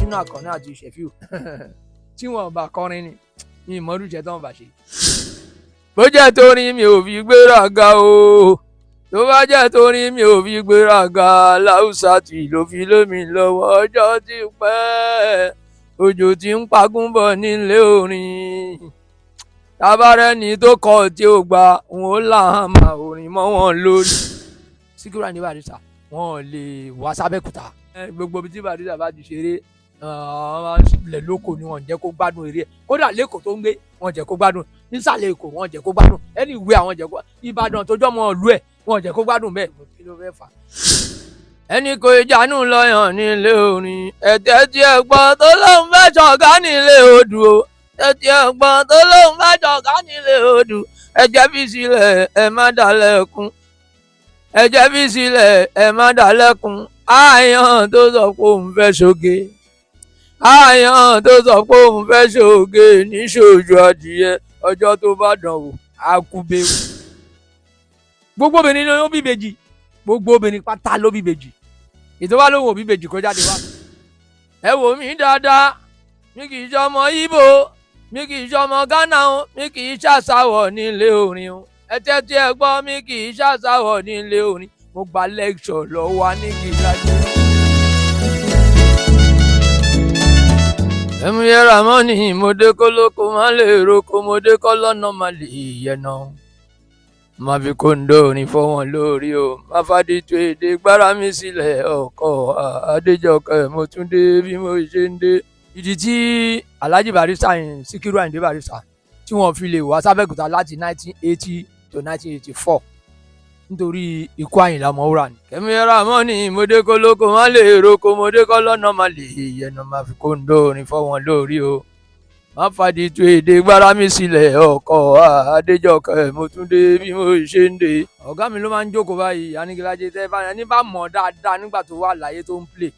nínú Àkànní àti Ṣẹ̀fíù tí wọ́n bá kọrin ni ní ìmọ̀rújẹ tó ń bá ṣe. bó jẹ́ torí mi ò fi gbéraga o tó bá jẹ́ torí mi ò fi gbéraga láùsà tí ló fi lómi lọ́wọ́ ọjọ́ ti pẹ́ òjò tí ń pagún bọ̀ nílé orin tabarẹ́ni tó kọ tí ó gba òun ó láhàmà orin mọ́ wọn lórí. Síkírù Àyìndé Barrister wọn lè wá sábẹ́kúta gbogbo ibi tí Barrister bá ti ṣeré lẹ̀ lóko ni wọ́n jẹ́ kó gbádùn eré ẹ̀ kódà lẹ́kọ̀ọ́ tó ń gbé wọ́n jẹ́ kó gbádùn nísàlẹ̀ èkó wọ́n jẹ́ kó gbádùn ẹni ìwé àwọn jẹ́ kó Ìbàdàn tó jọ́ mọ́ ọ̀lú ẹ̀ wọ́n jẹ́ kó gbádùn bẹ́ẹ̀ kí ló fẹ́ fà. ẹni kò ìjànú lọ́yàn nílé orin ẹ̀tẹ́ tí ẹ gbọ́ tó lóun fẹ́ ṣọ̀gá nílé odò o ẹ̀tí ẹ gbọ́ tó lóun fẹ́ ṣọ̀gá nílé odò ẹ̀jẹ̀ fi sílẹ̀ ẹ má dalẹ̀kùn ẹ̀jẹ̀ fi sílẹ̀ ẹ má dalẹ̀kùn àyàn tó sọ pé òun fẹ́ ṣoge àyàn tó sọ pé òun fẹ́ ṣoge níṣojú adìyẹ ọjọ́ tó bá dàn wò á kú bẹ́ẹ̀. gbogbo obìnrin ló bí ìbejì gbogbo obìnrin pátá ló bí ìbejì ìtọ́wá ló wò bí ìbejì kó jáde wá. ẹ wò mí dáadáa mi kì í ṣe ọmọ Ìgbò mi kì í ṣe ọmọ Ghana o mi kì í ṣàṣàwọ̀ nílé orin o ẹ tẹ́tí ẹ gbọ́ mi kì í ṣàṣàwọ̀ nílé orin mo gba lecture lọ́wọ́ wa ní Kilóde. Kemuyẹ Ramoni mo dé kólókó má lè roko mo dé kọ́lọ́nà má lè yẹnà má fi kóńdó orin fọ́ wọn lórí o má fàdí tó èdè gbára mi sílẹ̀ ọkọ̀ Adéjọkẹ́ mo tún dé bí mo ṣe ń dé. ìdí tí Alhaji Barrister yẹn Síkírù Àyìndé Barrister tí wọ́n fi lè wá sábẹ́kúta láti 1980 to 1984 nítorí ikú Àyìnlá Ọmọwúrà ni. Kemuyẹ Ramoni mo dé kólókó má lè roko mo dé kọ́lọ́nà má lè yẹnà má fi kóńdó orin fọ́ wọn lórí o má fàdí tó èdè gbára mi sílẹ̀ ọkọ̀ Adéjọkẹ́ mo tún dé bí mo ṣe ń dé. ọ̀gá mi ló máa ń jókòó báyìí Anigilaje tẹ́ bá ní bá mọ̀ dáadáa nígbà tó wà láyé tó ń play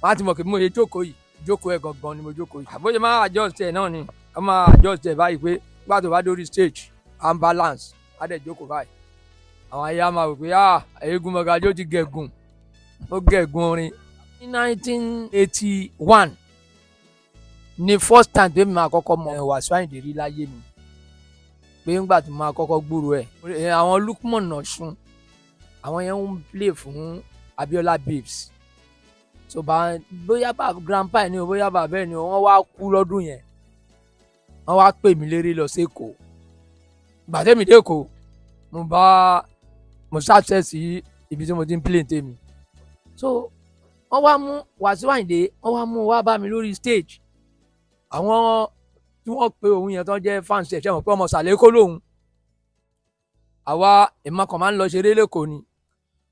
wọ́n á ti mọ̀ pé mo ṣe jókòó yìí jókòó ẹ̀ gangan ni mo jókòó yìí. àbójútó máa adjust ẹ̀ náà ni wọ́n máa adjust ẹ̀ báyìí pé nígbà tó bá dórí stage ambulance á dẹ̀ jókòó báyìí. àwọn ayé á máa wò pé eégún mọ̀gájó ti gẹ̀gùn ó gẹ̀gùn orin. ní 1981 ni first time tó mi máa kọ́kọ́ mọ Wasiu Ayinde rí láyé mi pé ńgbà tó máa kọ́kọ́ gbúrò ẹ̀ àwọn Lukman Ọ̀ṣun àwọn yẹn ń play fún Abiola Babes so bóyá bá grandpa ẹ̀ ni o bóyá bàbá ẹ̀ ni o wọ́n wá kú lọ́dún yẹn wọ́n wá pè mí léré lọ sí Èkó gbàtẹ́mi dé Èkó mo ṣàṣẹ sí ibi tí mo ti ń play tèmi so wọ́n wá mú Wasiu Ayinde wọ́n wá mú wá bá mi lórí stage àwọn tí wọ́n pe òun yẹn tán jẹ́ fans ẹ̀ ṣe mọ̀ pé ọmọ sàlẹ̀ Èkó lòun àwa èèmọ̀ kan máa ń lọ ṣeré lẹ́kọ̀ọ́ ni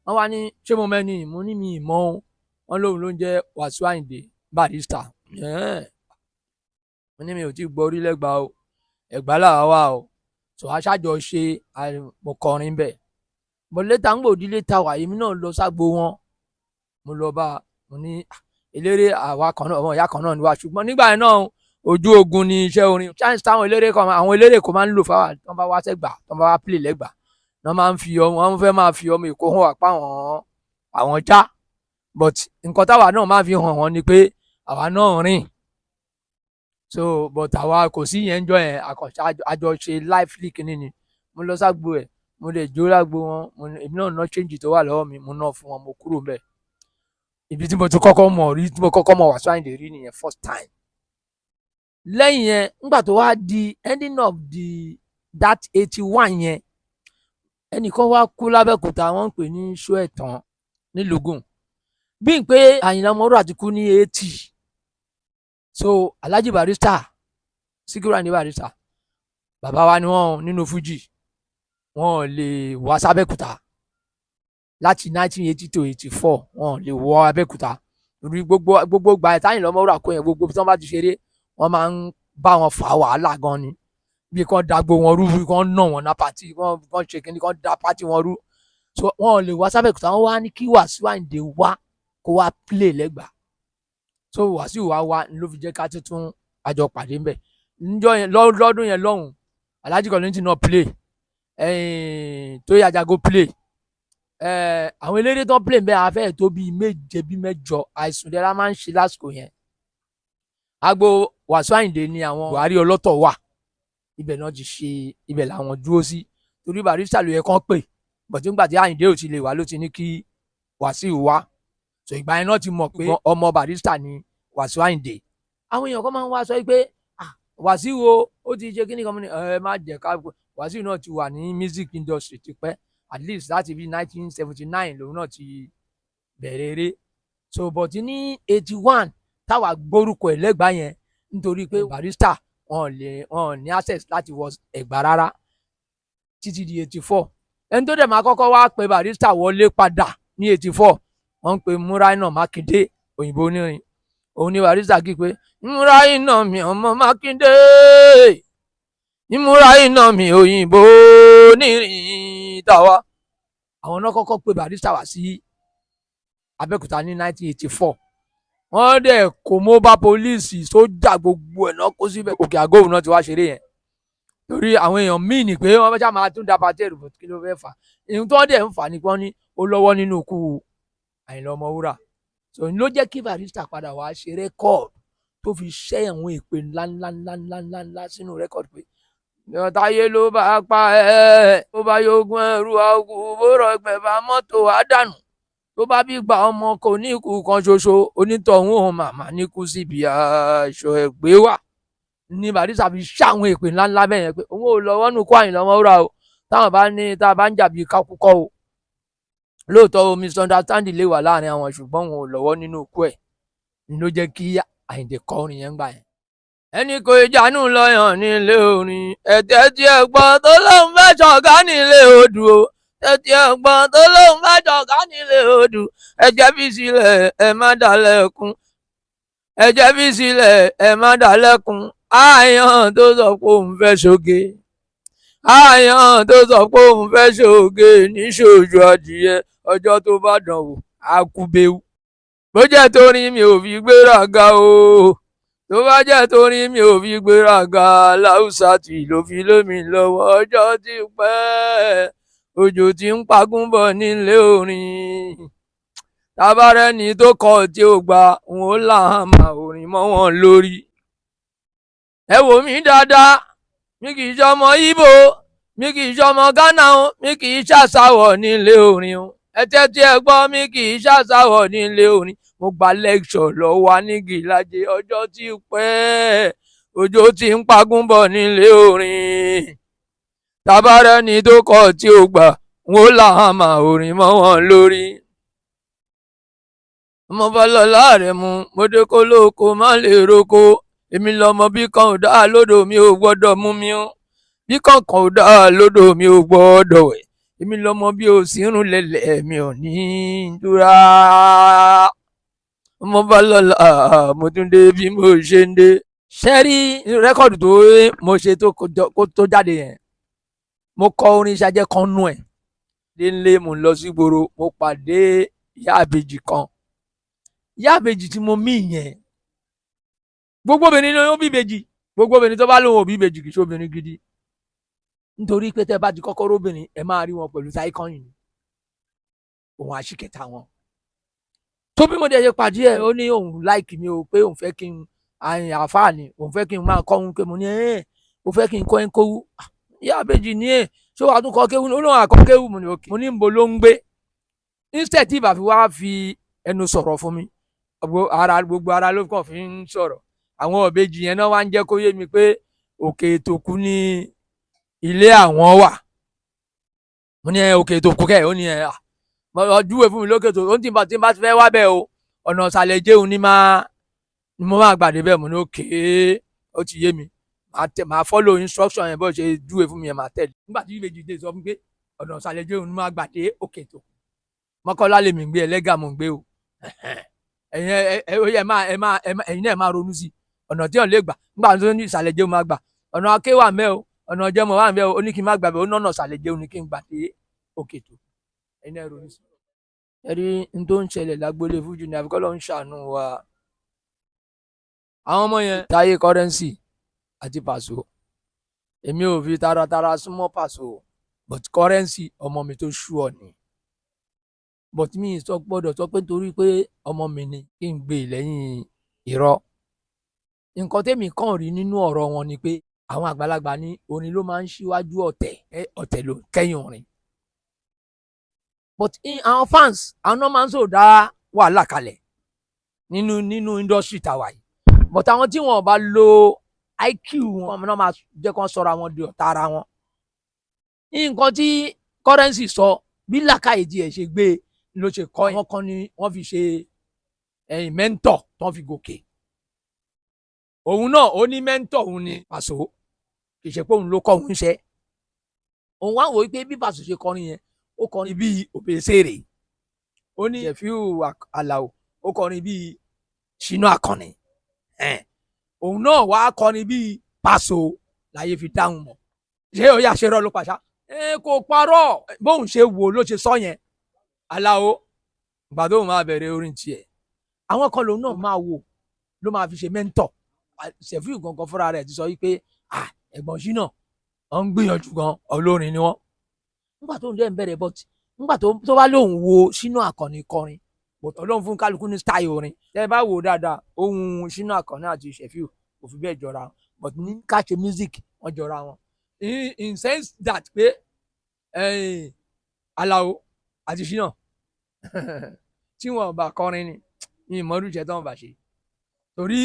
wọ́n wá ní ṣé mo mẹ́ni mo ní mi ìmọ̀ o wọ́n lóun ló ń jẹ́ Wasiu Ayinde Barrister mo ní mi ò tí gbọ́ orí lẹ́gbàá o Ẹ̀gbá làwa wà o so aṣáájọ ṣe mo kọrin bẹ́ẹ̀ but later ń gbòdì later wà èmi náà lọ ságbo wọn mo lọ bá mo ní eléré àwa kan náà ọmọ ìyá kan náà ni wá ṣùgbọ́n nígbà yẹn náà ojú ogun ni iṣẹ́ orin chance táwọn eléré kan àwọn eléré kò máa ń lò fáwọn tó ń bá wá sẹ́gbà tó ń bá wá play lẹ́gbà wọ́n máa ń fi ọmọ wọ́n fẹ́ máa fi ọmọ Èkó hàn wá pa àwọn já but nǹkan táwa náà máa fi hàn wọ́n ni pé àwa náà rìn so but àwa kò sí yẹn jọ yẹn àjọṣe lively kìíní ni mo lọ ságbo ẹ̀ mo lè jó lágbo wọn èmi náà ná change tó wà lọ́wọ́ mi mo ná fún wọn mo kúrò mbẹ̀ ibi tí mo ti kọ́kọ́ mọ̀ rí tí mo kọ́kọ́ mọ̀ Wasiu Ayinde rí nìyẹn first time. lẹ́yìn yẹn nígbà tó wá di ending of that 81 yẹn ẹnìkan wá kú lábẹ́òkúta wọ́n ń pè ní Ṣọ'Ẹ̀tàn nílùgùn bí n pé Àyìnlá Ọmọwúrà ti kú ní 80 so Alhaji Barrister Síkírù Àyìndé Barrister bàbá wa ni wọ́n nínú Fuji wọ́n lè wá sábẹ́òkúta láti 1980 to 84 wọ́n lè wọ Abẹ́òkúta torí gbogbo gbà Àyìnlá Ọmọwúrà kó yẹn gbogbo tí wọ́n bá ti ṣeré wọ́n máa ń bá wọn fà wàhálà gan ni bí kan dàgbò wọn rú bí kan nà wọn ná pàtì kan ṣe kíní kan dá pàtì wọn rú so wọ́n lè wá sábẹ́òkúta wọ́n wá ní kí Wasiu Ayinde wá kó wá play lẹ́gbàá so Wasiu wá ló fi jẹ́ ká tuntun àjọ pàdé ńbẹ̀ níjọ́ yẹn lọ́dún yẹn lọ́hùn Alhaji Kollington náà play Tóyè Àjàgó play àwọn eléré tó play ńbẹ̀ afẹ́ tó bíi méje bíi mẹ́jọ àìsùn dẹ́ra máa ń ṣe lásìkò yẹn agbo Wàsíù Àyìndé ni àwọn Buhari ọlọ́tọ̀ wà, ibẹ̀ náà ti ṣe, ibẹ̀ làwọn dúró sí, torí Barrister ló yẹ kán pè, bọ̀tí nígbà tí Àyìndé ò ti lè wá ló ti ní kí Wàsíù wá, so ìgbà yẹn náà ti mọ̀ pé ọmọ Barrister ni Wàsíù Àyìndé. Àwọn èèyàn kan máa ń wá sọ pé Wàsíù ó ti ṣe kíní kan, ẹ má jẹ́ ká, Wàsíù náà ti wà ní music industry tipẹ́, at least láti bí 1979 lòun náà ti bẹ̀rẹ̀ eré, so bọ̀tí ní 81 táwa gbórúkọ ẹ̀ lẹ́gbàá yẹn nítorí pé Barrister wọn ní access láti wọ Ẹ̀gbá rárá títí di 84. ẹni tó dẹ̀ máa kọ́kọ́ wá pé Barrister wọlé padà ní 84 wọ́n ń pe Múráínà Mákindé, òyìnbó onírin, òun ni Barrister kí pé Múráínà mi ọmọ Mákindé, Múráínà mi òyìnbó onírin tàwa. àwọn náà kọ́kọ́ pé Barrister wá sí Abẹ́òkúta ní 1984. wọ́n dẹ̀ kó mobile police sójà gbogbo ẹ̀ náà kó síbẹ̀. Òkè Àgóhùn náà ti wá ṣeré yẹn torí àwọn èèyàn míì ní pé wọ́n fẹ́ ṣáà máa tún dábàá tẹ̀rù, kí ló fẹ́ fà á. ìhun tó dẹ̀ ń fà ní pọ́n ní ó lọ́wọ́ nínú ikú Àyìnlá Ọmọwúrà, so ló jẹ́ kí Barrister padà wá ṣe rẹ́kọ̀d tó fi ṣẹ́ àwọn èpè ńláńláńláńláńlá sínú rẹ́kọ̀d pé táyé ló bá pa ẹ́, tó bá yógún ẹrú àgùn bó rọgbẹ̀ bá mọ́tò àdánù, tó bá bí gba ọmọ kò ní ikú kan ṣoṣo, onítọ̀hún òun màmá ní kú síbi aṣọ ẹ̀gbẹ́ wà. ní Barrister fi ṣàwọn èpè ńláńlá bẹ́ẹ̀ yẹn pé òun ò lọ́wọ́ nù kó Àyìnlá Ọmọwúrà o, táwọn bá ní tá a bá ń jàbí kákúkọ́ o, lóòótọ́ o misunderstanding lè wà láàrin àwọn, ṣùgbọ́n òun ò lọ́wọ́ nínú ikú ẹ̀, ni ló jẹ́ kí Àyìndé kọ orin yẹn gbà yẹn. ẹni kò ìjànú lọ́yàn nílé orin, ẹ̀tẹ́ tí ẹ gbọ́ tó lóun fẹ́ ṣọ̀gá nílé odù o, ẹ̀tí ẹ gbọ́ tó lóun fẹ́ ṣọ̀gá nílé odù, ẹ̀jẹ̀ fi sílẹ̀ ẹ má dálẹ́kun, ẹ̀jẹ̀ fi sílẹ̀ ẹ má dálẹ́kun, àyàn tó sọ pé òun fẹ́ ṣoge, àyàn tó sọ pé òun fẹ́ ṣoge níṣojú adìyẹ, ọjọ́ tó bá dàn wò á kú béwu. bó jẹ́ torí mi ò fi gbéraga o, tó bá jẹ́ torí mi ò fi gbéraga, láùsà tí ló fi lómi lọ́wọ́, ọjọ́ ti pẹ́ òjò tí ń pagún bọ̀ nílé orin, tabarẹ́ni tó kọ̀ tí ó gbà wọn ó làhámà orin mọ́ wọn lórí. ẹ wò mí dáadáa, mi kì í ṣọmọ Ìgbò, mi kì í ṣọmọ Ghana o, mi kì í ṣàṣàwọ̀ nílé orin o, ẹ tẹ́tí ẹ gbọ́, mi kì í ṣàṣàwọ̀ nílé orin. mo gba lecture lọ́wọ́ Anígìlájẹ, ọjọ́ ti pẹ́ òjò tí ń pagún bọ̀ nílé orin, tabarẹ́ni tó kọ̀ tí ó gbà wọn ó làhámà orin mọ́ wọn lórí. ọmọ Fọlọ́lá rẹ̀ mu mo dé kó lóko má lè roko, èmi lọmọ bí kan ò dá lódò mi ò gbọ́dọ̀ mú mi ó, bí kankan ò dá lódò mi ò gbọ́dọ̀ wẹ̀, èmi lọmọ bí o sì ń rún lẹ̀lẹ̀ mi ò ní dúrà. ọmọ Fọlọ́lá mo tún dé bí mo ṣe ń dé. ṣẹ́rí rẹ́kọ̀dù tó mo ṣe tó jáde yẹn, mo kọ orin Ṣajẹ́ kan nú ẹ̀, délé mo lọ sí gbòòrò, mo pàdé ìyá àbèjì kan, ìyá àbèjì tí mo mí yẹn, gbogbo obìnrin ló ń bí ìbejì, gbogbo obìnrin tó bá lóun ò bí ìbejì kì í ṣe obìnrin gidi, nítorí pé tẹ́ bá ti kọ́kọ́ róbìnrin ẹ máa rí wọn pẹ̀lú sáíkọ́yìn, òun àṣìkẹta wọn. tó bí mo dẹ̀ ṣe pàdé ẹ̀, ó ní òun láìkì mi o, pé òun fẹ́ kí n àfáà ni, òun fẹ́ kí n máa kọ́ òun, pé mo ní ó fẹ́ kí n kọ́ ẹ̀ ń kówú. ìyá àbèjì ní ṣé wàá tún kọ́ kéwú ní olóhùn àkọ́ kéwú, mo ní òkè, mo ní ń bo ló ń gbé. instead tí ìbá fi wá fi ẹnu sọ̀rọ̀ fún mi, gbogbo ara ló kàn fi ń sọ̀rọ̀. àwọn ìbejì yẹn náà wá ń jẹ́ kó yé mi pé òkè Ètòkú ní ilé àwọn wà. mo ní òkè Ètòkú kẹ́, ó ní ọdúnwé fún mi lókè Ètòkú, ó ní tí n bá ti fẹ́ wá bẹ́ẹ̀ o, ọ̀nà ìsàlẹ̀ Jéhun ni mo máa gbàdé bẹ́ẹ̀. mo ní òkè, ó ti yé mi, màá follow instruction yẹn bó ṣe júwe fún mi yẹn, màá tẹ̀lé. nígbà tí ìbejì dé sọ fún mi pé ọ̀nà ìsàlẹ̀ Jéhun ni mo máa gbàdé òkè Ètòkú, Mọ́kọ́lá lèmi ń gbé, Ẹlẹ́gà mò ń gbé o. ẹ̀yin náà máa ronú sí ọ̀nà tí wọ́n lè gbà nígbà tó ní ìsàlẹ̀ Jéhun máa gbà, ọ̀nà Akéwà mẹ́ o, ọ̀nà Ọ̀jẹ̀mọ̀ wà mẹ́ o, ó ní kí n má gbàgbé, ó nọ̀nà ìsàlẹ̀ Jéhun ní kí n gbà dé òkè Ètòkú. ẹ̀yin náà ronú sí. ẹ̀rí n tó ń ṣẹlẹ̀ lágbólé fújì ní àfikọ́ ló ń ṣàánú wa. àwọn ọmọ yẹn Táyé Currency àti Pàṣọ, èmi ò fi taratara súnmọ́ Pàṣọ, but Currency ọmọ mi tó ṣú ọ ni, but mi sọ gbọ́dọ̀ sọ pé torí pé ọmọ mi ni kí n gbé lẹ́yìn irọ́. nǹkan tèmi kàn rí nínú ọ̀rọ̀ wọn ni pé àwọn àgbàlagbà ní orin ló máa ń ṣíwájú ọ̀tẹ̀ ló kẹ́yìn orin, but àwọn fans àwọn náà máa ń sòdá wàhálà kalẹ̀ nínú industry tàwa yìí, but àwọn tí wọn bá lo IQ wọn náà máa jẹ́ kó sọra wọn di ọ̀tá ara wọn. nǹkan tí Currency sọ bí làkàyè tiẹ̀ ṣe gbé ló ṣe kọ́ wọn kan ni wọ́n fi ṣe mẹ́ńtọ̀ tó fi gòkè. òun náà ó ní mẹ́ńtọ̀ òun ni Pàṣọ, kì í ṣe pé òun ló kọ́ òun ṣe. òun wá wò ó pé bí Pàṣọ ṣe kọrin yẹn ó kọrin bíi Òbèsèrè, ó ní Ṣẹ̀fíù Àlàó ó kọrin bíi Ṣínà Àkànnì, òun náà wá kọrin bíi Pàṣọ láyé fi dáhùn mọ́. ṣé ó yà ṣe rọ́ ló pàṣá? kò parọ́, bóun ṣe wò ló ṣe sọ yẹn. Àlàó ìgbà tóun máa bẹ̀rẹ̀ orin tiẹ̀, àwọn kan lòun náà máa wò ló máa fi ṣe mẹ́ńtọ̀. Ṣẹ̀fíù gangan fúnra rẹ̀ ti sọ wípé ẹ̀gbọ́n Ṣínà wọ́n ń gbìyànjú gan, olórin ni wọ́n. nígbà tóun dẹ̀ ń bẹ̀rẹ̀ but nígbà tó bá lóun wo Ṣínà Àkànnì kọrin, bọ̀tọ̀ lóun fún kálukú ní style orin. tẹ́ ẹ bá wò dáadáa ohun Ṣínà Àkànnì àti Ṣẹ̀fíù kò fi bẹ́ẹ̀ jọra wọn, but ní ká ṣe music wọ́n jọra wọn. in sense that pé Àlàó àti Ṣínà tí wọn bá kọrin ni ìmọ̀lújẹ tó wọn bá ṣe, torí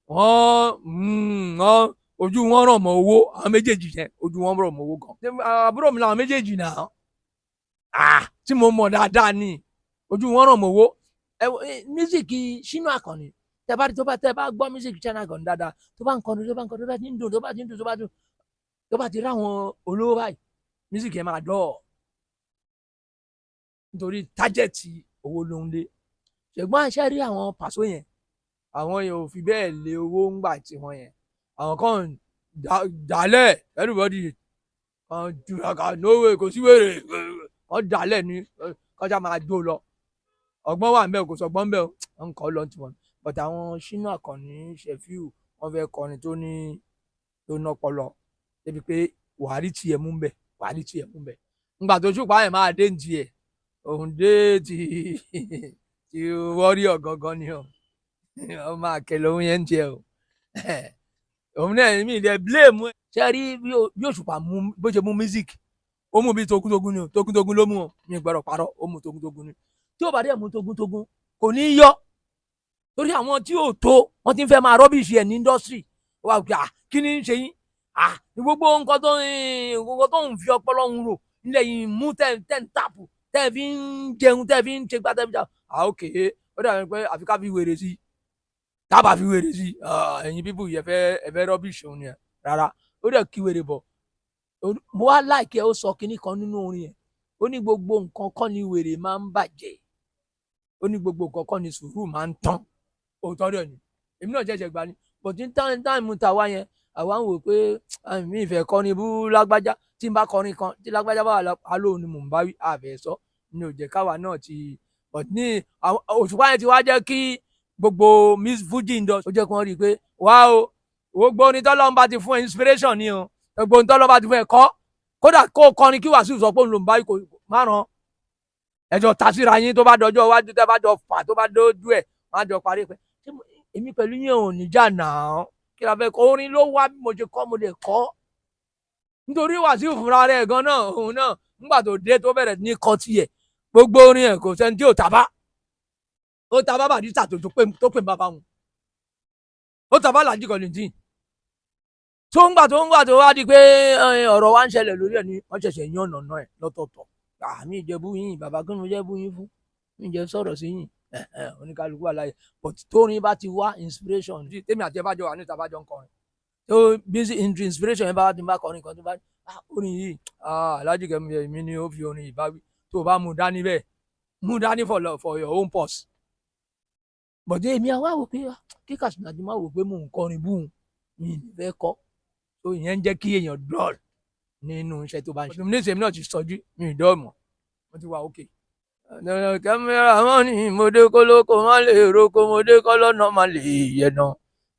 wọ́n ojú wọn rọ̀ mọ́ owó. àwọn méjèèjì yẹn ojú wọn rọ̀ mọ́ owó gan. àbúrò mi làwọn méjèèjì náà tí mo mọ̀ dáadáa ni ojú wọn rọ̀ mọ́ owó. mísíkì Ṣínà Àkànnì tẹ́ bá gbọ́ mísíkì Ṣínà Àkànnì dáadáa, tó bá ń kọrin tó bá ti ń dùn tó bá ti ráwọn olówó báyìí, mísíkì yẹn máa dọ̀, nítorí tájẹ̀tì owó ló ń lé. ṣùgbọ́n àṣẹ rí àwọn Pàṣọ yẹn, àwọn yẹn ò fi bẹ́ẹ̀ lé owó ńgbà tí wọ́n yẹn, àwọn kan dálẹ̀ everybody jùlọkà nówe kò sí wèrè, wọ́n dálẹ̀ ní kọjá máa jó lọ. ọgbọ́n wà ńbẹ̀ kò sọgbọ́n ńbẹ̀ ó ń kọ́ lọ tiwọn. but àwọn Ṣínà Àkànnì Ṣẹ̀fíù wọ́n fẹ́ kọrin tó nọpọlọ débi pé wàhálì tiẹ̀ mú bẹ̀. ńgbà tó Òṣùpá yẹn máa dé ní tiẹ̀, òun dé ti wọ́rí ọ̀gangan ni o, ọmọ àkẹlẹ òun yẹn ń tiẹ̀ o. òun náà mi ìdẹ blame ẹ. ṣe rí bí Òṣùpá bó ṣe mú music, ó mú bí togun ni o, togun ló mú o, mi gbọ́dọ̀ parọ́, ó mú togun ni. tí ó bá dé mú togun kò ní í yọ, torí àwọn tí ò tó wọ́n ti ń fẹ́ máa rọ́bìṣì ẹ̀ ní industry. wà á gbé kí ni ń ṣe yín, gbogbo nǹkan tó ń fi ọpọlọ ń rò nílẹ̀ yìí mú tẹ̀ ń tàpù tẹ́ fi ń jẹun tẹ́ fi ń ṣe gbá tẹ́ fi jà. ok ó dàbí pé àfi ká fi wèrè sí, tábà fi wèrè sí, ẹ̀yin bíbù yẹ fẹ́ rọ́bìṣì òun yẹn rárá, ó dẹ̀ kí wèrè bọ̀. mo wá láìkẹ́ ó sọ kinní kan nínú orin yẹn, ó ní gbogbo nǹkan kọ́ ni wèrè máa ń bàjẹ́, ó ní gbogbo nǹkan kọ́ ni sùúrù máa ń tán. òótọ́ dẹ̀ ni, èmi náà jẹ́jẹ́ gbà ni, but ní táìmù tàwa yẹn àwa ń wò pé mi ìfẹ́ kọrin bú lágbájá, tí n bá kọrin kan tí lágbájá bá wà lóhùn ni mò ń bá wí àbẹ̀ sọ ni ò jẹ́ káwa náà ti. but ní Òṣùpá yẹn ti wá jẹ́ kí gbogbo miss Fuji industry ó jẹ́ kí wọ́n rí i pé wá o gbogbo orin tọ́lọ́run bá ti fún ẹ inspiration ni o, gbogbo orin tọ́lọ́run bá ti fún ẹ kọ́, kódà kó o kọrin kí Wàsíù sọ pé òun ló ń bá wí kò márùn-ún ẹjọ́ ta síra yín tó bá dọjọ́ iwájú tẹ́ bá jọ fà tó bá dójú ẹ̀ má jọ parí pé èmi pẹ̀lú yín ò ní jà náà, kí la fẹ́ kọ orin ló wá bí mo ṣe kọ́ mo lè kọ́. nítorí Wàsíù fúnra rẹ̀ gan náà òun náà nígbà tó dé tó bẹ̀rẹ̀ ní kọ́ tiẹ̀, gbogbo orin ẹ̀ kò sẹ́ni tí ò tábà, ó tábà Barrister tó pè bàbá wọn, ó tábà Lájí Kollington tó ń gbà tó wá di pé ọ̀rọ̀ wa ń ṣẹlẹ̀ lórí ẹ̀ ní wọ́n ṣẹ̀ṣẹ̀ yán ọ̀nà ẹ̀ lọ́tọ̀ọ̀tọ̀. àmì ìjẹ́bú yín bàbá kí ni mo jẹ́ bú yín fún, mi jẹ́ sọ̀rọ̀ sí yín oníkálukú àlàyé. but tórin bá ti wá inspiration tí tèmi àti ẹ bá jọ wà níta bá jọ ń kọrin, tó busy inspiration yẹn bá ti bá kọrin kan tó bá orin yìí Alhaji Kemuyẹ mi ni ó fi orin yìí bá wí, tó o bá mú dání bẹ́ẹ̀ mú dání for your own purse. but èmi àwa wò pé kí Katsina ti máa wò pé mò ń kọrin búhun mi ì fẹ́ kọ́, tó ìyẹn ń jẹ́ kí èèyàn dull nínú iṣẹ́ tó bá ń ṣe. ní ìsèmi náà ti sọjú mi ì dọ́ọ̀mọ̀ mo ti wà òkè. Ramoni mo dé kólókó má lè roko, mo dé kọ́lọ́nà má lè yẹ̀nà,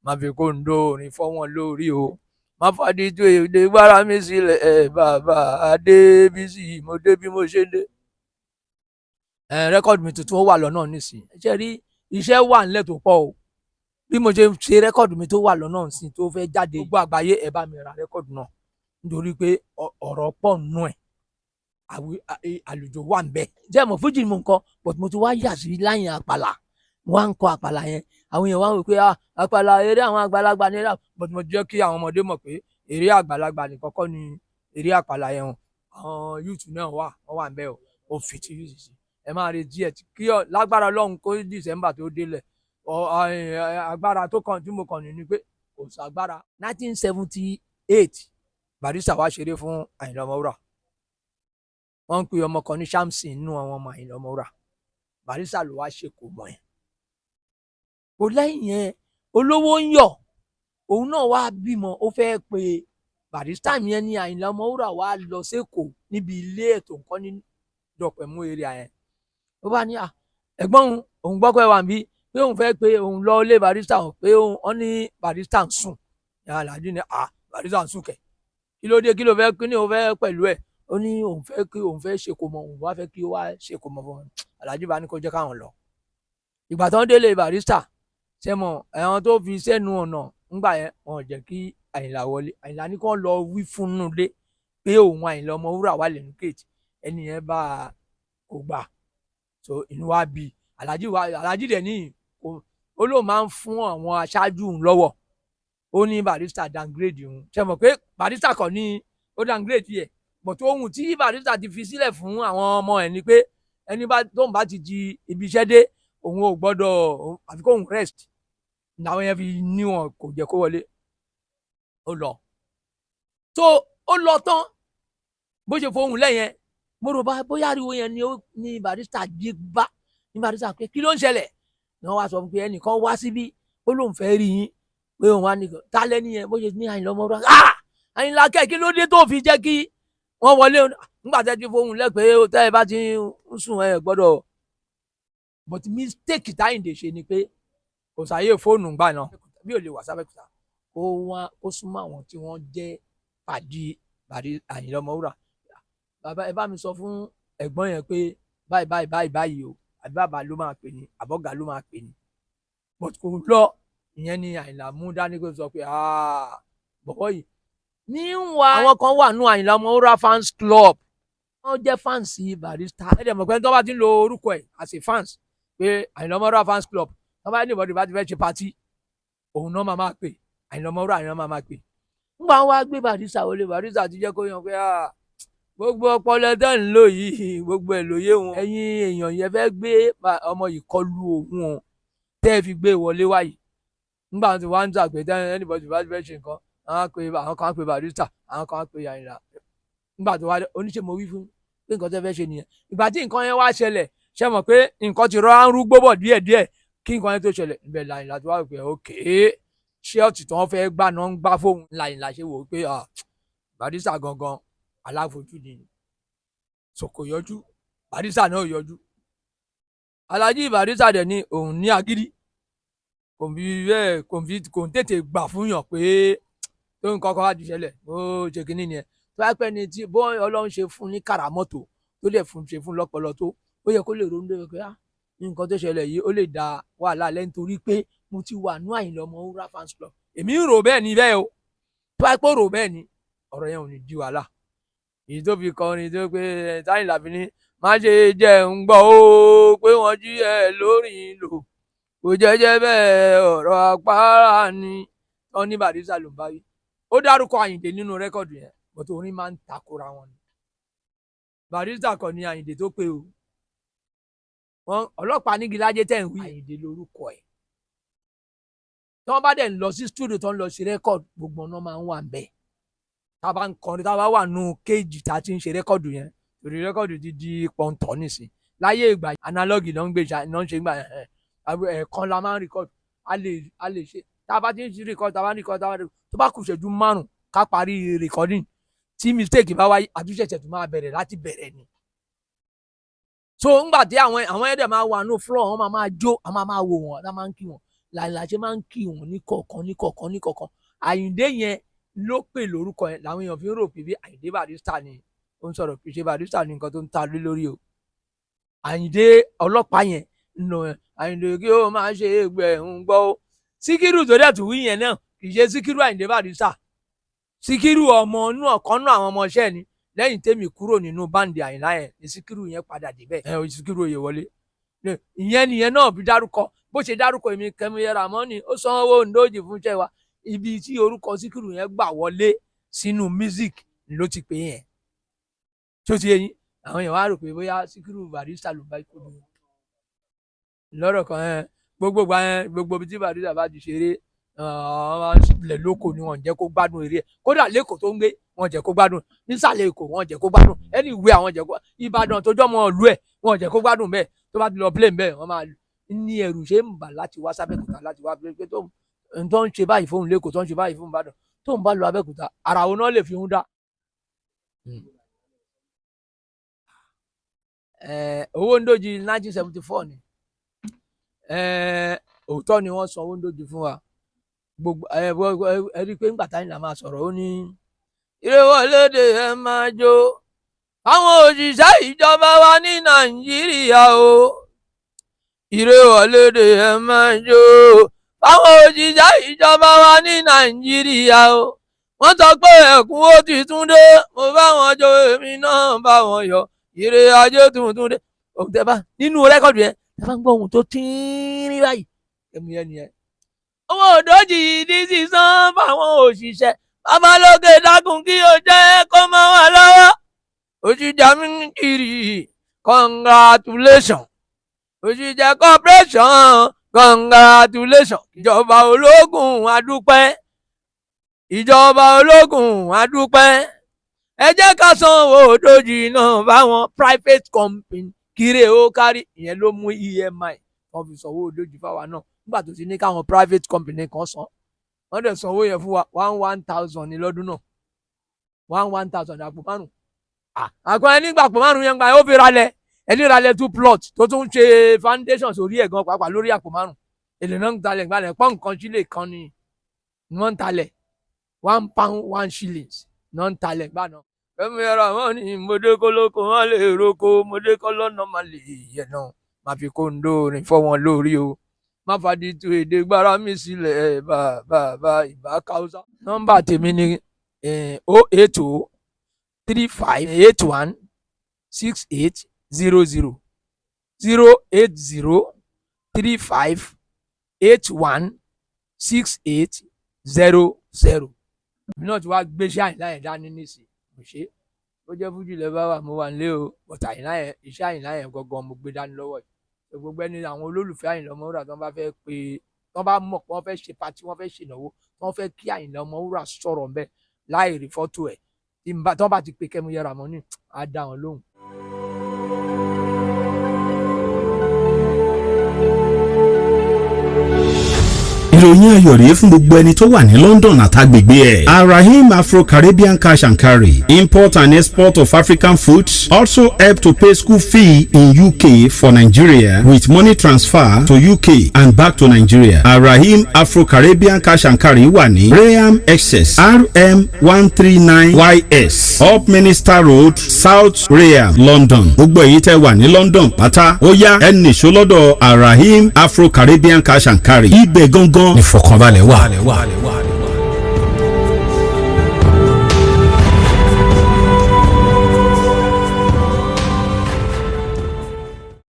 má fi kóńdó orin fọ́ wọn lórí o, má fàdí tó èdè gbára mi sílẹ̀ bàbá Adébísí mo dé bí mo ṣe dé. rẹ́kọ̀dù mi tuntun ó wà lọ́nà nísìnyí, ṣe rí iṣẹ́ wà nílẹ̀ tó pọ̀ o, bí mo ṣe ṣe rẹ́kọ̀dù mi tó wà lọ́nà sí tó fẹ́ jáde gbogbo àgbáyé ẹ bá mi ra rẹ́kọ̀dù náà nítorí pé ọ̀rọ̀ pọ̀ nù ẹ̀ àlùjọ wà ń bẹ̀. jẹ́ mọ̀ fújì mo ń kọ but mo ti wá yà sí láyìn àpàlà mo wá ń kọ àpàlà yẹn àwọn èèyàn wá ń wò pé àpàlà eré àwọn àgbàlagbà ní rà but mo jẹ́ kí àwọn ọmọdé mọ̀ pé eré àgbàlagbà nìkan kọ́ ni eré àpàlà yẹn o àwọn youth náà wọ́n wà ń bẹ̀ o ó fi ti youth sí ẹ máa retí ẹ̀ kí lágbára Ọlọ́run kó December tó délẹ̀ agbára tó kàn tí mo kàn ní ni pé kò sàgbára. 1978 Barrister wá ṣeré fún Àyìnlá Ọmọwúrà wọ́n ń pe ọmọ kan ní Shamsin nínú àwọn ọmọ Àyìnlá Ọmọwúrà Barrister ló wá ṣe kò mọ̀ ẹ́ kò lẹ́yìn yẹn olówó ń yọ̀ òun náà wá bímọ ó fẹ́ pe Barrister yẹn ní Àyìnlá Ọmọwúrà wá lọ sẹ́kọ̀ọ́ níbi ilé ètò nǹkan ní dọ̀pẹ̀mú eré àyẹn ó bá ní ẹ̀gbọ́n òun gbọ́ pé wà ń bí pé òun fẹ́ pé òun lọ ilé Barrister pé òun ní Barrister ń sùn yàrá Alhaji ní Barrister ń sùn kẹ̀ Kilóde kí ló fẹ́ kí ni òun fẹ́ pẹ̀lú ẹ̀ ó ní òun fẹ́ kí òun fẹ́ ṣèkómọ òun wá fẹ́ kí ó wá ṣèkómọ fún Alhaji bá ní kó jẹ́ káwọn lọ ìgbà tó ń délé Barrister sẹ́mọ̀ ẹ̀wọ̀n tó fi sẹ́nu ọ̀nà ńgbà yẹn wọn ò jẹ́ kí Àyìnlá wọlé Àyìnlá ní kó lọ wí fún un lé pé òun Àyìnlá Ọmọwúrà wà lẹ́nu kéèjì ẹni yẹn bá kò gbà so inú wa bí Alhaji dẹ̀ ní ó lóun máa ń fún àwọn aṣáájú òun lọ́wọ́ ó ní Barrister downgrade òun ṣe mọ̀ pé Barrister kọ́ ní ó downgrade yẹ but ohun tí Barrister ti fi sílẹ̀ fún àwọn ọmọ ẹ̀ ni pé ẹni tóun bá ti di ibi iṣẹ́ dé òun ò gbọ́dọ̀ àfi kóun rest làwọn yẹn fi ní wọn kò jẹ́ kó wọlé ó lọ tó ó lọ tán bó ṣe fohùn lẹ́yìn mo rò bóyá ariwo yẹn ni Barrister jí bá ní Barrister pé kí ló ń ṣẹlẹ̀ ni wọ́n wá sọ pé ẹnìkan wá síbí ó lóun fẹ́ rí yín pé òun wá nìkan tá lẹ́ni yẹn bó ṣe ní Àyìnlá Ọmọwúrà Àyìnlá kẹ́ kí ló dé tó fi jẹ́ kí wọ́n wọlé nígbà tẹ́ ti fohùn lẹ́pẹ́ tẹ́ ẹ bá ti ń sùn ẹ gbọ́dọ̀ but mistake táyìndé ṣe ni pé kò sáyé fóònù gbà náà bí ò lè wà sábẹ́kúta ó súnmọ́ àwọn tí wọ́n jẹ́ pàdé Àyìnlá Ọmọwúrà bàbá ẹ bá mi sọ fún ẹ̀gbọ́n yẹn pé báyìí o àbí bàbá ló máa pè ní àbọ̀gà ló máa pè ní but kò lọ ìyẹn ni Àyìnlá mú dání kó sọ pé bọ̀bọ̀ yìí níwà àwọn kan wà nù Àyìnlá Ọmọwúrà fans club wọ́n jẹ́ fans Barrister ẹ̀dẹ̀ mọ̀ pé tó bá ti ń lo orúkọ ẹ̀ as a fans pé Àyìnlá Ọmọwúrà fans club tó bá ní ìbọ̀dì bá ti fẹ́ ṣe party òun náà máa pè Àyìnlá Ọmọwúrà àyìnlá máa pè nígbà wọn wá gbé Barrister wọlé Barrister ti jẹ́ kó yan pé gbogbo ọpọlọ tẹ́ ń lò yìí gbogbo ẹ̀ lóye wọn ẹ̀yin èèyàn yẹn fẹ́ gbé ọmọ yìí kọlu òun o tẹ́ ẹ fi gbé wọlé wáyìí nígbà tí wọ́n ń tàgbé tẹ́ anybody bá ti fẹ́ ṣe nǹkan àwọn kan á pe Barrister àwọn kan á pe Àyìnlá nígbà tó wá oníṣẹ́ mo wí fún pé nǹkan tẹ́ fẹ́ ṣe nìyẹn ìgbà tí nǹkan yẹn wá ṣẹlẹ̀ ṣe mọ̀ pé nǹkan ti rọ́ ń rúgbó bọ̀ díẹ̀díẹ̀ kí nǹkan yẹn tó ṣẹlẹ̀ ibẹ̀ l'Àyìnlá tó wá pé ṣẹ́ọ̀tì tí wọ́n fẹ́ gbà náà ń gbá fóun l'Àyìnlá ṣe wò ó pé Barrister gangan aláfojúdi Ṣọ'Kò yọjú Barrister náà yọjú Alhaji Barrister dẹ̀ ní òun ní agídí kò ń tètè gbà fún yàn pé tó nǹkan kan wá ti ṣẹlẹ̀ ó ṣe kínní nìyẹn tó bá pẹ́ ni tí bó Ọlọ́run ṣe fún ní kàràmọ́tò tó dẹ̀ ṣe fún lọ́pọlọ tó ó yẹ kó lè ronú lórí pé nǹkan tó ṣẹlẹ̀ yìí ó lè da wàhálà lẹ́ nítorí pé mo ti wà ní Àyìnlá Ọmọwúrà fans club èmi ń rò bẹ́ẹ̀ ni bẹ́ẹ̀ o tó bá pẹ́ rò bẹ́ẹ̀ ni ọ̀rọ̀ yẹn ò ní di wàhálà èyí tó fi kọrin tó pé Àyìnlá fi ní má ṣe jẹ́ ń gbọ́ ó pé wọ́n jí ẹ lórí lò kò jẹ́jẹ́ bẹ́ẹ̀ ọ̀rọ̀ àpárá ni wọ́n ní Barrister ló ń bá wí ó dárúkọ Àyìndé nínú rẹ́kọ̀dù yẹn bọ́tò orin máa ń takora wọn ni Barrister kọ́ ni Àyìndé tó pé o wọn ọlọ́pàá nígi lájẹ́ tẹ̀ ń wí Àyìndé lórúkọ ẹ̀ tí wọ́n bá dẹ̀ ń lọ sí stúdíò tó ń lọ sí rẹ́kọ̀dù gbogbo ọ̀nà máa ń wà ń bẹ̀ tá a bá ń kọrin tá a bá wà nù kéèjì tá a ti ń ṣe rẹ́kọ̀dù yẹn torí rẹ́kọ̀dù ti di pọ̀ntọ́ nísìn láyé ìgbà analogue náà ń gbé náà ń ṣe gbà ẹ̀ẹ̀kan la máa ń rẹ́kọ̀dù a lè ṣe tá a bá ti ń ṣe rẹ́kọ̀dù tá a bá ń rẹ́kọ̀dù tó bá kù ṣẹ́jú márùn ká parí rẹ́kọ̀dìn tí mistake bá wáyé àtúnṣe tó máa bẹ̀rẹ̀ láti bẹ̀rẹ̀ ni so ńgbà tí àwọn ẹ̀dẹ̀ máa wà nù floor wọn máa jó a máa wò wọn a máa ń kí wọn Àyìnlá ṣe máa ń kí wọn ní kọ̀ọ̀kan Àyìndé yẹn ló pè lórúkọ yẹn làwọn èèyàn fi ń rò pé bí Àyìndé Barrister ni ó ń sọ̀rọ̀ pé ṣe Barrister ni nǹkan tó ń ta lórí o Àyìndé ọlọ́pàá yẹn nù Àyìndé kí ó máa ṣe gbẹ̀ ń gbọ́ Síkírù tó dẹ̀ tún wí yẹn náà kì í ṣe Síkírù Àyìndé Barrister. Síkírù ọmọ inú ọ̀kan náà àwọn ọmọọṣẹ́ ni lẹ́yìn tèmi kúrò nínú báǹdì Àyìnlá yẹn ni Síkírù yẹn padà débẹ̀ Síkírù Oyèwọlé ìyẹn nìyẹn náà fi dárúkọ bó ṣe dárúkọ èmi Kemuyẹ Ramoni ó san owó ndójì fún iṣẹ́ wa ibi tí orúkọ Síkírù yẹn gbà wọlé sínú music ló ti pè yẹn tó ti yẹn àwọn èèyàn wá rò pé bóyá Síkírù Barrister ló bá ikú mi lọ́rọ̀ kan gbogbo ibi tí Barrister bá ti ṣeré ilẹ̀ lóko ni wọ́n jẹ́ kó gbádùn eré ẹ̀ kódà lẹ́kọ̀ọ́ tó ń gbé wọ́n jẹ́ kó gbádùn nísàlẹ̀ Èkó wọ́n jẹ́ kó gbádùn ẹni ìwé àwọn jẹ́ kó Ìbàdàn tó jọ́mọ ìlú ẹ̀ wọ́n jẹ́ kó gbádùn bẹ́ẹ̀ tó bá ti lọ plane bẹ́ẹ̀ wọ́n máa ní ẹrù ṣe ń bà láti wá sábẹ́kúta láti wá pé tó ń ṣe báyìí fóun lẹ́kọ̀ọ́ tó ń ṣe báyìí fóun Ìbàdàn tó ń bá lọ Abẹ́òkúta ara òun náà lè fi ń dá. Owó ndójì 1974 ni òótọ́ ni wọ́n san owó ndójì fún wa gbogbo ẹ rí i pé ńgbà táyìn là máa sọ̀rọ̀ ó ní ìrèwọlédè ẹ máa jó àwọn òṣìṣẹ́ ìjọba wa ní Nàìjíríà o ìrèwọlédè ẹ máa jó àwọn òṣìṣẹ́ ìjọba wa ní Nàìjíríà o wọ́n sọ pé ẹ̀kúnwó ti tún dé mo bá wọn jó èmi náà bá wọn yọ ìrè ajé tuntun dé òun tẹ bá nínú rẹ́kọ̀dù yẹn ẹ bá ń gbọ́ ohun tó tíírín báyìí ẹ̀mú yẹn nìyẹn. Owó òdòjì ní sísan fáwọn òṣìṣẹ́ babalóge dákun kí o jẹ́ kó mọ́ wà lọ́wọ́ òṣìṣẹ́ mínísírì congratulation òṣìṣẹ́ corporation congratulation ìjọba ológun adúpẹ́ ìjọba ológun adúpẹ́ ẹ jẹ́ ká san owó òdòjì náà fáwọn private company kiri ó kárí ìyẹn ló mú EMI wọ́n fi sanwó òdòjì fáwa náà nígbà tó ti ní káwọn private company kan san wọ́n dẹ̀ sanwó yẹn fún wa 1,000 ní lọ́dún náà 1,000 àpò márùn àpò ẹni nígbà àpò márùn yẹn gba ó fi ralẹ̀ ẹni ralẹ̀ 2 plot tó tún ṣe foundation sórí ẹ̀ gan pàápàá lórí àpò márùn èlé náà ń talẹ̀ gbalẹ̀ pọ́n nǹkan sílẹ̀ kan ni wọ́n ń talẹ̀ £1 1 shillings náà ń talẹ̀ gbà náà. Kemuyẹ Ramoni mọdé kólókó wọn lè roko mọdé kọlọ́nà má lè yẹ náà má fi kóńdó rìn fọ́ wọn lórí o má fàdí tu èdè gbára mi sílẹ̀ bàbá ìbá káwùsà. Nọ́mbà tèmi ni 080 3581 6800 080 3581 6800. èmi náà ti wá gbéṣẹ́ Àyìnlá yẹn dání nísìnyí mo ṣe ó jẹ́ fújì lẹ́ bá wà mo wà nílé o bọ̀tà Àyìnlá yẹn iṣẹ́ Àyìnlá yẹn gangan mo gbé dání lọ́wọ́ yìí gbogbo ẹni àwọn olólùfẹ́ Àyìnlá Ọmọwúrà tó ń bá fẹ́ pé tó ń bá mọ̀ pé wọ́n fẹ́ ṣe pati wọ́n fẹ́ ṣènáwó tó ń fẹ́ kí Àyìnlá Ọmọwúrà sọ̀rọ̀ ń bẹ́ láì rí fọ́tò ẹ̀ tó ń bá ti pe Kemuyẹ Ramoni á dá wọn lóhùn. ìròyìn ayọ̀ rèé fún gbogbo ẹni tó wà ní London àtàgbègbè ẹ̀. Arahim Afro-Caribbean Cash and Carry, import and export of African foods, also help to pay school fee in UK for Nigeria with money transfer to UK and back to Nigeria. Arahim Afro-Caribbean Cash and Carry wà ní Graham Excess RM 139YS Up Minister Road, South Graham, London. Gbogbo èyí tẹ́ wà ní London pátá ó yá ẹni ìṣó lọ́dọ̀ Arahim Afro-Caribbean Cash and Carry. Ibẹ̀ gangan ní fọkànbalẹ̀ wà.